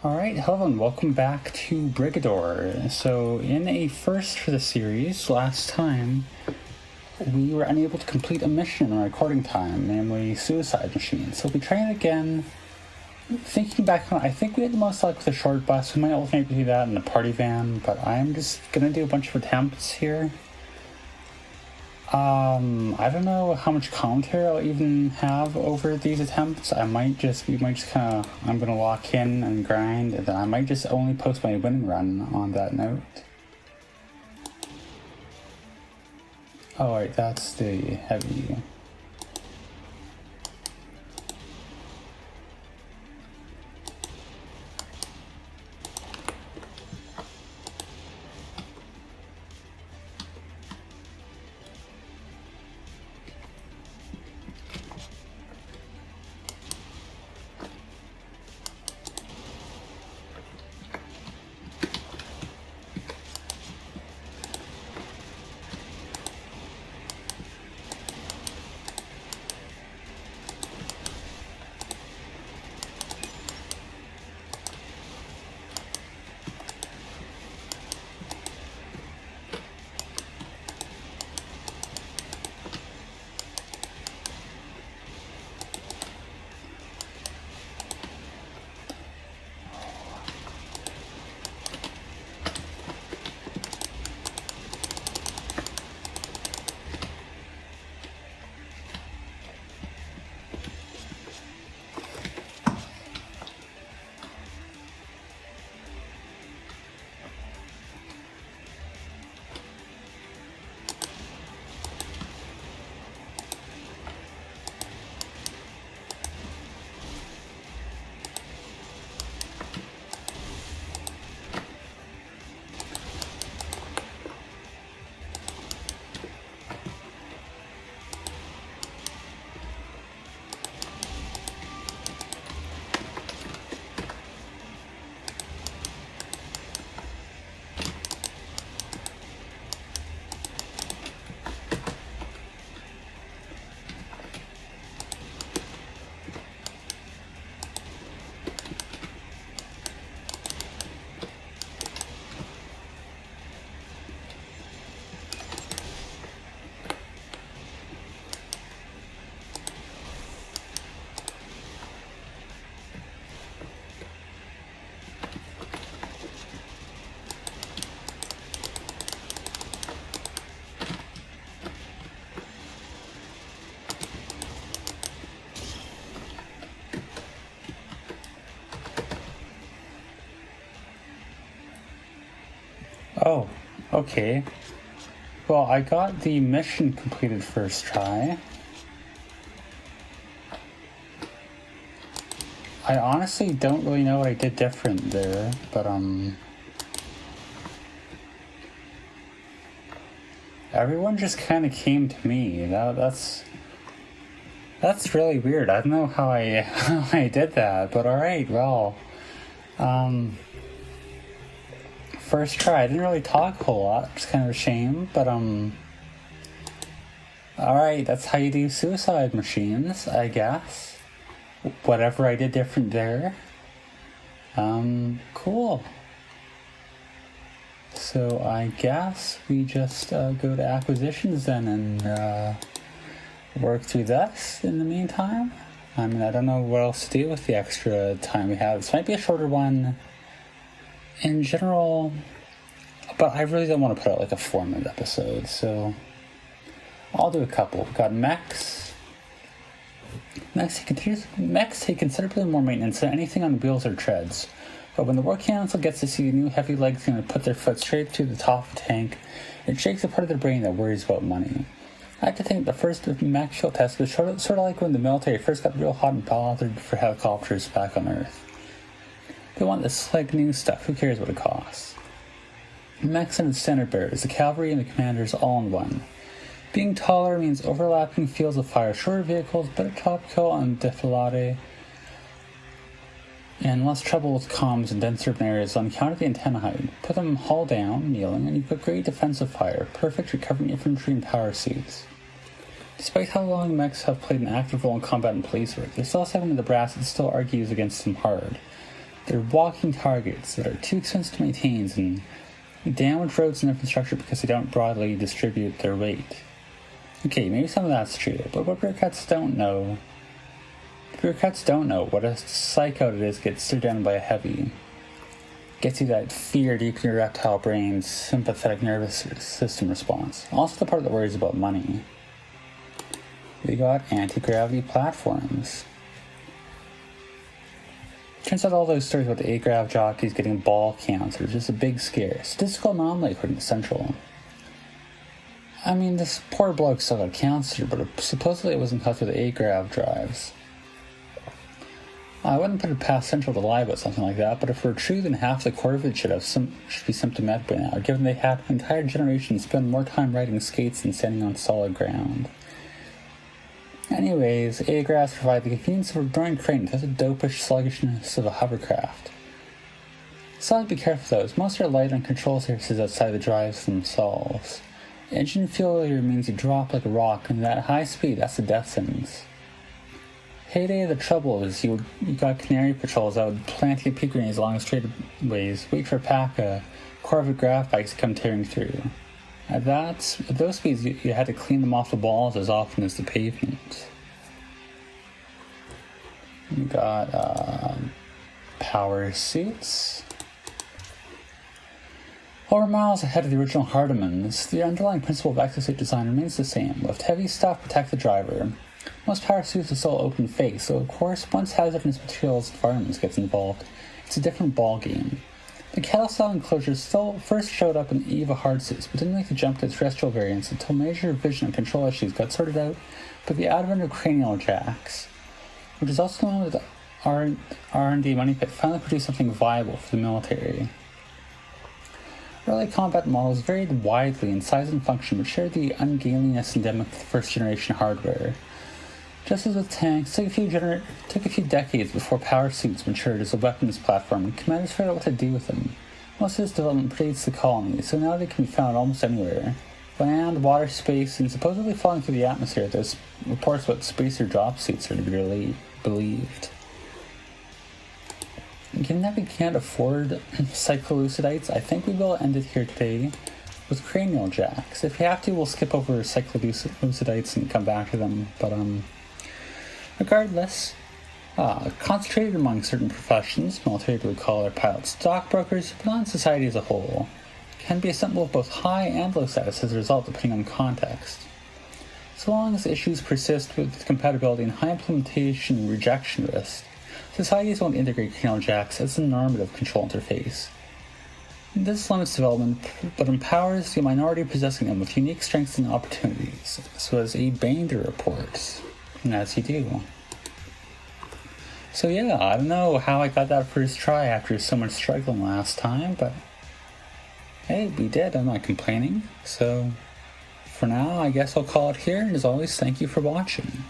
Alright, hello and welcome back to Brigador. So, in a first for the series, last time, we were unable to complete a mission in our recording time, namely Suicide Machine. So we'll be trying it again. Thinking back on it, I think we had the most luck with the short bus. We might alternate between that and the party van, but I'm just gonna do a bunch of attempts here. I don't know how much commentary I'll even have over these attempts. I'm gonna lock in and grind, and then I might just only post my winning run on that note. Oh wait, that's the heavy. Oh, okay. Well, I got the mission completed first try. I honestly don't really know what I did different there, but everyone just kind of came to me. That's really weird. I don't know how I did that, but alright, well, first try. I didn't really talk a whole lot. It's kind of a shame, but alright, that's how you do suicide machines, I guess. Whatever I did different there. Cool. So I guess we just go to acquisitions then and work through this in the meantime. I mean, I don't know what else to do with the extra time we have. This might be a shorter one in general, but I really don't want to put out like a 4-minute episode, so I'll do a couple. We've got mechs. Mechs take considerably more maintenance than anything on wheels or treads, but when the War Council gets to see the new heavy legs going to put their foot straight through the top of the tank, it shakes a part of their brain that worries about money. I like to think the first mech field test was sort of like when the military first got real hot and bothered for helicopters back on Earth. They want this slick new stuff, who cares what it costs? Mechs and its standard bearers, the cavalry and the commanders all in one. Being taller means overlapping fields of fire, shorter vehicles, better top kill and defilade, and less trouble with comms in dense urban areas on account of the antenna height. Put them hull down, kneeling, and you've got great defensive fire, perfect recovering infantry and power suits. Despite how long mechs have played an active role in combat and police work, there's still a segment of the brass that still argues against them hard. They're walking targets that are too expensive to maintain and damage roads and infrastructure because they don't broadly distribute their weight. Okay, maybe some of that's true, but what bureaucrats don't know... Bureaucrats don't know what a psycho it is to get stared down by a heavy. Gets you that fear deep in your reptile brain's sympathetic nervous system response. Also the part that worries about money. We got anti-gravity platforms. Turns out all those stories about the A-grav jockeys getting ball cancer is just a big scare. Statistical anomaly according to Central. I mean, this poor bloke still got cancer, but supposedly it wasn't caused by the A-grav drives. I wouldn't put it past Central to lie about something like that, but if we're true, then half the Corvid should be symptomatic by now, given they had an entire generation spend more time riding skates than standing on solid ground. Anyways, A-gravs provide the convenience of a roaring crane without the dopish sluggishness of a hovercraft. Still have to be careful though, as most are light on control surfaces outside the drives themselves. Engine failure means you drop like a rock, and at high speed, that's a death sentence. Heyday of the trouble is you got canary patrols that would plant your peak grenades along straightaways, wait for a pack of Corvette graph bikes to come tearing through. At those speeds, you had to clean them off the balls as often as the pavement. We got power suits. Over miles ahead of the original Hardimans, the underlying principle of exosuit design remains the same. Lift heavy stuff, protect the driver. Most power suits are still open face, so of course, once hazardous materials environments gets involved, it's a different ballgame. The cattle-style enclosures still first showed up in EVA hardsuits, but didn't make the jump to terrestrial variants until major vision and control issues got sorted out by the advent of cranial jacks, which is also the moment that the R&D money pit finally produced something viable for the military. Early combat models varied widely in size and function, but shared the ungainliness endemic of first-generation hardware. Just as with tanks, it took a few decades before power suits matured as a weapons platform and commanders figured out what to do with them. Most of this development predates the colony, so now they can be found almost anywhere. Land, water, space, and supposedly falling through the atmosphere. There's reports about spacer drop suits are to be believed. Given that we can't afford cyclolucidites, I think we will end it here today with cranial jacks. If we have to, we'll skip over cyclolucidites and come back to them, but regardless, concentrated among certain professions, military blue-collar pilots, stockbrokers, but not society as a whole, can be a symbol of both high and low status as a result depending on context. So long as issues persist with compatibility and high implementation and rejection risk, societies won't integrate cranial jacks as a normative control interface. This limits development, but empowers the minority possessing them with unique strengths and opportunities, so as A. Bander reports. And as you do. So yeah, I don't know how I got that first try after so much struggling last time, but hey, we did, I'm not complaining. So for now, I guess I'll call it here, and as always, thank you for watching.